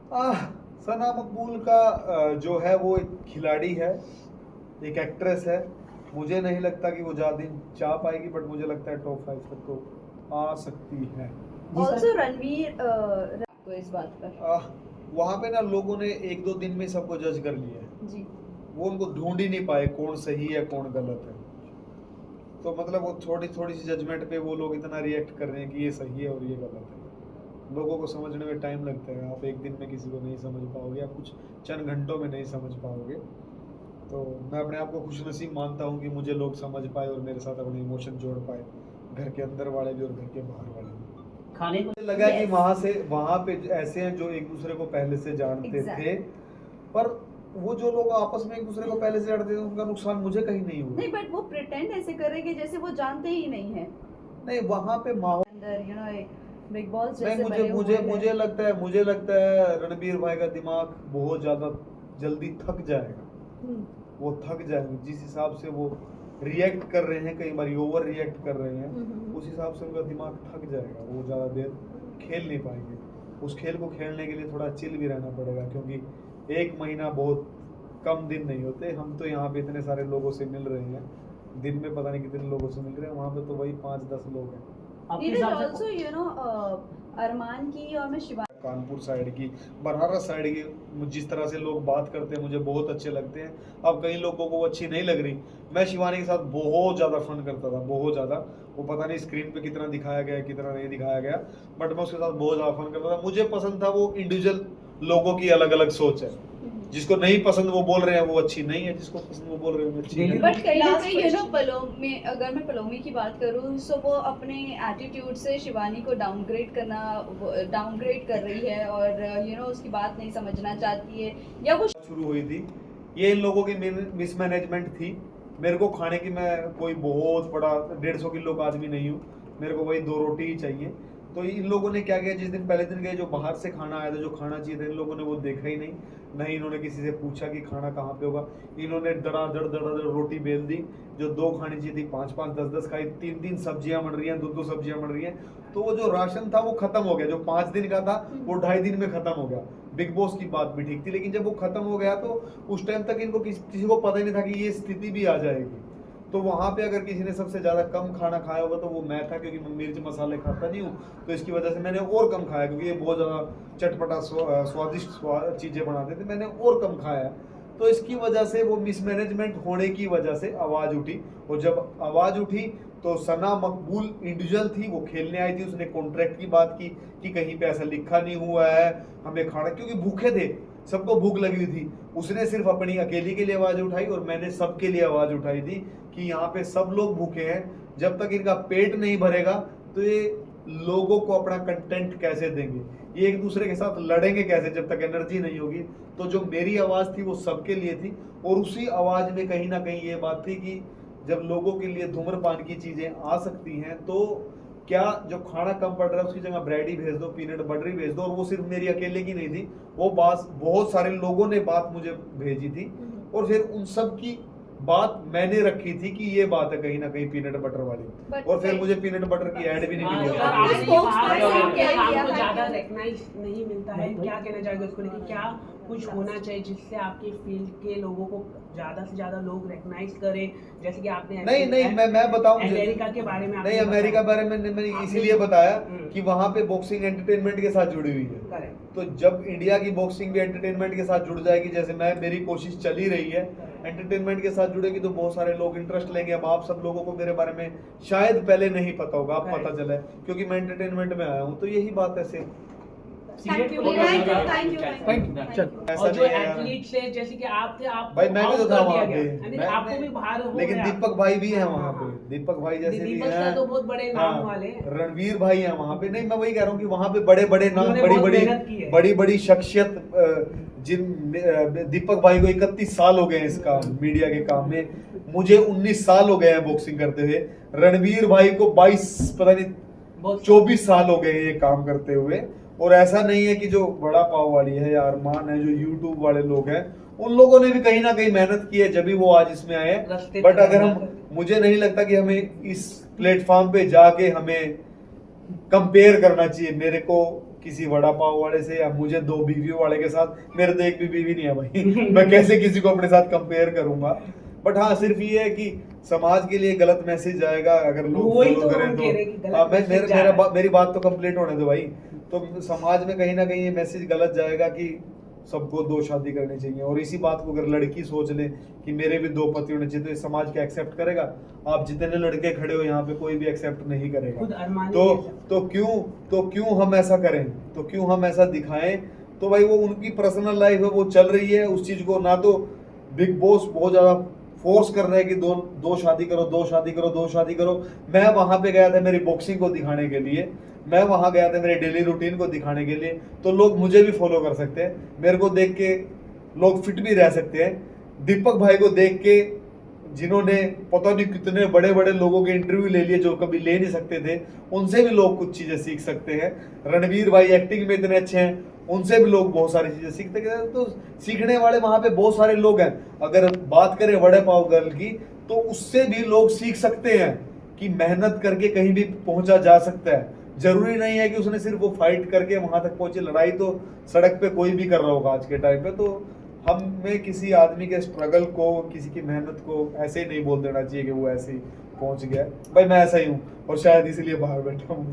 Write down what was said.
सना मकबूल का जो है वो एक खिलाड़ी है, एक एक्ट्रेस है। मुझे नहीं लगता कि वो ज़्यादा दिन जा पाएगी, बट मुझे लगता है टॉप 5 तक तो आ सकती है। ऑल्सो रणवीर को इस बात पर वहाँ पे ना लोगों ने 1-2 दिन में सबको जज कर लिया है जी। वो उनको ढूंढ ही नहीं पाए कौन सही है कौन गलत है। तो मतलब वो थोड़ी थोड़ी सी जजमेंट पे वो लोग इतना रिएक्ट कर रहे हैं कि ये सही है और ये गलत है। लोगों को समझने में टाइम लगता है, आप एक दिन में किसी को नहीं समझ पाओगे, आप कुछ चंद घंटों में नहीं समझ पाओगे। तो मैं अपने आप को खुशनसीब मानता हूँ कि मुझे लोग समझ पाए और मेरे साथ अपने इमोशन जोड़ पाए, घर के अंदर वाले भी और घर के बाहर वाले भी। खाने को मुझे लगा कि वहाँ पे ऐसे हैं जो एक दूसरे को पहले से जानते थे, पर वो जो लोग आपस में एक दूसरे को पहले से जानते थे उनका नुकसान मुझे कहीं नहीं हुआ। नहीं, बट वो प्रिटेंड ऐसे कर रहे हैं कि जैसे वो जानते ही नहीं है। नहीं, वहाँ पे माहौल अंदर बिग बॉस नहीं, जैसे मुझे लगता है रणबीर भाई का दिमाग बहुत ज्यादा जल्दी थक जाएगा। वो थक जाएंगे जिस हिसाब से वो रिएक्ट कर रहे हैं, कई बार ओवर रिएक्ट कर रहे हैं, उस हिसाब से उनका दिमाग थक जाएगा, वो ज़्यादा देर खेल नहीं पाएंगे। उस खेल को खेलने के लिए थोड़ा चिल भी रहना पड़ेगा, क्योंकि 1 महीना बहुत कम दिन नहीं होते। हम तो यहाँ पे इतने सारे लोगों से मिल रहे हैं, दिन में पता नहीं कितने लोगों से मिल रहे हैं, वहाँ पे तो वही 5-10 लोग हैं। अरमान की और मैं शिवा कानपुर साइड की, बनारस साइड की जिस तरह से लोग बात करते हैं मुझे बहुत अच्छे लगते हैं। अब कई लोगों को वो अच्छी नहीं लग रही। मैं शिवानी के साथ बहुत ज़्यादा फन करता था, बहुत ज़्यादा। वो पता नहीं स्क्रीन पे कितना दिखाया गया कितना नहीं दिखाया गया, बट मैं उसके साथ बहुत ज़्यादा फन करता था। मुझे पसंद था वो इंडिविजुअल लोगों की अलग अलग सोच है, जिसको नहीं पसंद वो बोल रहे हैं वो अच्छी नहीं है, जिसको पसंद वो बोल रहे हैं वो अच्छी है। बट कहीं ना कहीं पलोमी, अगर मैं पलोमी की बात करूँ तो वो अपने एटीट्यूड से शिवानी को डाउनग्रेड कर रही है और उसकी बात नहीं समझना चाहती है, या वो शुरू हुई थी ये इन लोगों की मिसमैनेजमेंट थी। मेरे को खाने की, मैं कोई बहुत बड़ा 150 किलो का आदमी नहीं हूँ, मेरे को वही 2 रोटी ही चाहिए। तो इन लोगों ने क्या किया, जिस दिन पहले दिन गए जो बाहर से खाना आया था, जो खाना चाहिए था, इन लोगों ने वो देखा ही नहीं। नहीं इन्होंने किसी से पूछा कि खाना कहाँ पे होगा। इन्होंने दड़ा रोटी बेल दी, जो 2 खानी चाहिए थी 5-5 10-10 खाई। 3-3 सब्जियां बन रही हैं, 2-2 सब्जियां बन रही हैं। तो वो जो राशन था वो खत्म हो गया, जो 5 दिन का था वो 2.5 दिन में खत्म हो गया। बिग बॉस की बात भी ठीक थी, लेकिन जब वो खत्म हो गया तो उस टाइम तक इनको किसी को पता ही नहीं था कि ये स्थिति भी आ जाएगी। तो वहाँ पे अगर किसी ने सबसे ज़्यादा कम खाना खाया होगा तो वो मैं था, क्योंकि मैं मिर्च मसाले खाता नहीं हूँ, तो इसकी वजह से मैंने और कम खाया, क्योंकि ये बहुत ज़्यादा चटपटा स्वादिष्ट चीज़ें बनाते थे, मैंने और कम खाया। तो इसकी वजह से वो मिसमैनेजमेंट होने की वजह से आवाज़ उठी, और जब आवाज़ उठी तो सना मकबूल इंडिविजुअल थी, वो खेलने आई थी, उसने कॉन्ट्रैक्ट की बात की कि कहीं पे ऐसा लिखा नहीं हुआ है हमें खाना, क्योंकि भूखे थे, सबको भूख लगी हुई थी। उसने सिर्फ अपनी अकेली के लिए आवाज़ उठाई और मैंने सबके लिए आवाज़ उठाई थी कि यहाँ पे सब लोग भूखे हैं, जब तक इनका पेट नहीं भरेगा तो ये लोगों को अपना कंटेंट कैसे देंगे, ये एक दूसरे के साथ लड़ेंगे कैसे जब तक एनर्जी नहीं होगी। तो जो मेरी आवाज़ थी वो सबके लिए थी, और उसी आवाज़ में कहीं ना कहीं ये बात थी कि जब लोगों के लिए धूम्रपान की चीज़ें आ सकती हैं तो क्या जो खाना कम पड़ रहा है उसकी जगह ब्रेड ही भेज दो, पीनट बटर ही भेज दो। और वो सिर्फ मेरी अकेले की नहीं थी, वो बात बहुत सारे लोगों ने बात मुझे भेजी थी, और फिर उन सब की बात मैंने रखी थी कि ये बात है कहीं ना कहीं पीनट बटर वाली, और फिर मुझे पीनट बटर की ऐड भी नहीं मिली। आपको ज्यादा रिकॉग्नाइज नहीं मिलता है, क्या कहना चाहेंगे उसको लेकर? क्या कुछ होना चाहिए जिससे आपके फील्ड के लोगों को ज्यादा से ज्यादा लोग रिकॉग्नाइज करें, जैसे कि आपने नहीं मैं बताऊं अमेरिका के बारे में? नहीं, अमेरिका बारे में मैंने इसीलिए बताया कि वहाँ पे बॉक्सिंग एंटरटेनमेंट के साथ जुड़ी हुई है। तो जब इंडिया की बॉक्सिंग भी एंटरटेनमेंट के साथ जुड़ जाएगी, जैसे मेरी कोशिश चली रही है, एंटरटेनमेंट के साथ जुड़ेगी तो बहुत सारे लोग इंटरेस्ट लेंगे। अब आप सब लोगों को मेरे बारे में शायद पहले नहीं पता होगा, अब पता चला है क्योंकि मैं एंटरटेनमेंट में आया हूँ। तो यही बात है सिर्फ। Thank you. ऐसा जो एथलीट्स है जैसे कि आप थे, आप भाई मैं भी तो था वहाँ पे, आपको भी बाहर हो लेकिन दीपक भाई भी हैं वहाँ पे, दीपक भाई जैसे भी हैं, तो बहुत बड़े नाम वाले, रणवीर भाई हैं वहाँ पे। नहीं, मैं वही कह रहा हूँ कि वहाँ पे बड़े बड़े नाम, बड़ी बड़ी शख्सियत, जिन दीपक भाई को 31 साल हो गए हैं इसका मीडिया के काम में, मुझे 19 साल हो गए हैं बॉक्सिंग करते हुए, रणवीर भाई को 22 पता नहीं 24 साल हो गए हैं ये काम करते हुए। और ऐसा नहीं है कि जो बड़ा पाव वाली है या अरमान है, जो यूट्यूब वाले लोग हैं, उन लोगों ने भी कहीं ना कहीं मेहनत की है जब भी वो आज इसमें आए हैं। बट अगर मुझे नहीं लगता कि हमें इस प्लेटफॉर्म पे जाके हमें कंपेयर करना चाहिए। मेरे को किसी वड़ा पाव वाले से या मुझे 2 बीवियों वाले के साथ, मेरे तो एक भी बीवी नहीं है भाई मैं कैसे किसी को अपने साथ कंपेयर करूंगा। बट हाँ सिर्फ ये है कि समाज के लिए गलत मैसेज जाएगा अगर लोग वही फॉलो तो करें हम तो। कह रहे हैं कि गलत हाँ, मैसेज जा रहा है। मेरी बात तो कंप्लीट होने दो भाई। तो समाज में कहीं ना कहीं ये मैसेज गलत जाएगा कि सबको 2 शादी करनी चाहिए, और इसी बात को अगर लड़की सोच ले कि मेरे भी 2 पति होने चाहिए, तो इस समाज क्या एक्सेप्ट करेगा? आप जितने लड़के खड़े हो यहाँ पे कोई भी एक्सेप्ट नहीं खुद करेगा। अरमानी तो है सब। क्यों हम ऐसा करें, तो क्यों हम ऐसा दिखाएं? तो भाई वो उनकी पर्सनल लाइफ है, वो चल रही है उस चीज को। ना तो बिग बॉस बहुत ज्यादा फोर्स कर रहे हैं कि दो शादी करो, 2 शादी करो, 2 शादी करो। मैं वहां पे गया था मेरी बॉक्सिंग को दिखाने के लिए, मैं वहां गया था मेरे डेली रूटीन को दिखाने के लिए, तो लोग मुझे भी फॉलो कर सकते हैं, मेरे को देख के लोग फिट भी रह सकते हैं। दीपक भाई को देख के जिन्होंने पता नहीं कितने बड़े बड़े लोगों के इंटरव्यू ले लिए जो कभी ले नहीं सकते थे, उनसे भी लोग कुछ चीजें सीख सकते हैं। रणवीर भाई एक्टिंग में इतने अच्छे हैं, उनसे भी लोग बहुत सारी चीजें सीखते हैं। तो सीखने वाले वहां पे बहुत सारे लोग हैं। अगर बात करें वड़े पाव गर्ल की, तो उससे भी लोग सीख सकते हैं कि मेहनत करके कहीं भी पहुंचा जा सकता है। जरूरी नहीं है कि उसने सिर्फ वो फाइट करके वहां तक पहुंचे। लड़ाई तो सड़क पे कोई भी कर रहा होगा आज के टाइम पे। तो हमें किसी आदमी के स्ट्रगल को, किसी की मेहनत को ऐसे ही नहीं बोल देना चाहिए कि वो ऐसे ही पहुंच गया। भाई मैं ऐसा ही हूँ और शायद इसीलिए बाहर बैठा हूँ।